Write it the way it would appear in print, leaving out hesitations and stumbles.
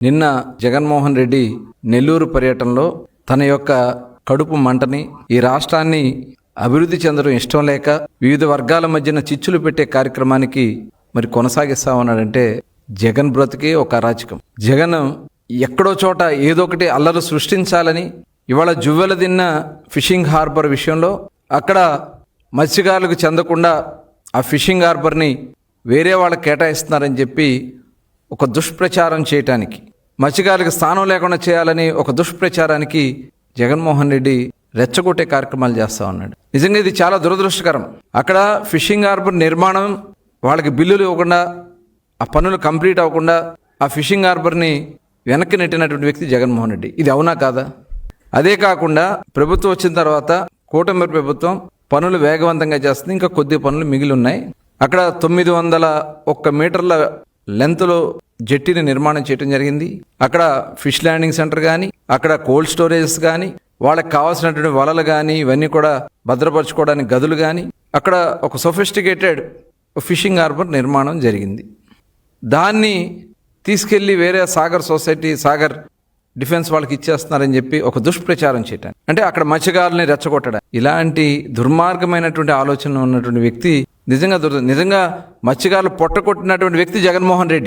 నిన్న జగన్మోహన్ రెడ్డి నెల్లూరు పర్యటనలో తన యొక్క కడుపు మంటని, ఈ రాష్ట్రాన్ని అభివృద్ధి చెందడం ఇష్టం లేక వివిధ వర్గాల మధ్యన చిచ్చులు పెట్టే కార్యక్రమానికి మరి కొనసాగిస్తా ఉన్నాడంటే జగన్ బ్రతికే ఒక అరాచకం. జగన్ ఎక్కడో చోట ఏదో ఒకటి అల్లరి సృష్టించాలని ఇవాళ జువ్వెల దిన్న ఫిషింగ్ హార్బర్ విషయంలో అక్కడ మత్స్యకారులకు చెందకుండా ఆ ఫిషింగ్ హార్బర్ని వేరే వాళ్ళకి కేటాయిస్తున్నారని చెప్పి ఒక దుష్ప్రచారం చేయటానికి, మత్స్యకారులకు స్థానం లేకుండా చేయాలని ఒక దుష్ప్రచారానికి జగన్మోహన్ రెడ్డి రెచ్చగొట్టే కార్యక్రమాలు చేస్తూ ఉన్నాడు. నిజంగా ఇది చాలా దురదృష్టకరం. అక్కడ ఫిషింగ్ హార్బర్ నిర్మాణం వాళ్ళకి బిల్లులు ఇవ్వకుండా, ఆ పనులు కంప్లీట్ అవ్వకుండా ఆ ఫిషింగ్ హార్బర్ని వెనక్కి నెట్టినటువంటి వ్యక్తి జగన్మోహన్ రెడ్డి. ఇది అవునా కాదా? అదే కాకుండా ప్రభుత్వం వచ్చిన తర్వాత కూటమి ప్రభుత్వం పనులు వేగవంతంగా చేస్తుంది. ఇంకా కొద్ది పనులు మిగిలి ఉన్నాయి. అక్కడ 901 మీటర్ల లెంత్లో జెట్టీని నిర్మాణం చేయడం జరిగింది. అక్కడ ఫిష్ ల్యాండింగ్ సెంటర్ కానీ, అక్కడ కోల్డ్ స్టోరేజెస్ కానీ, వాళ్ళకి కావాల్సినటువంటి వలలు కానీ, ఇవన్నీ కూడా భద్రపరచుకోవడానికి గదులు కానీ, అక్కడ ఒక సొఫిస్టికేటెడ్ ఫిషింగ్ హార్బర్ నిర్మాణం జరిగింది. దాన్ని తీసుకెళ్లి వేరే సాగర్ సొసైటీ, సాగర్ డిఫెన్స్ వాళ్ళకి ఇచ్చేస్తున్నారని చెప్పి ఒక దుష్ప్రచారం చేయటానికి, అంటే అక్కడ మత్స్యకారుల్ని రెచ్చగొట్టడం, ఇలాంటి దుర్మార్గమైనటువంటి ఆలోచన ఉన్నటువంటి వ్యక్తి నిజంగా మత్స్యకారులు పొట్టకొట్టినటువంటి వ్యక్తి జగన్మోహన్ రెడ్డి.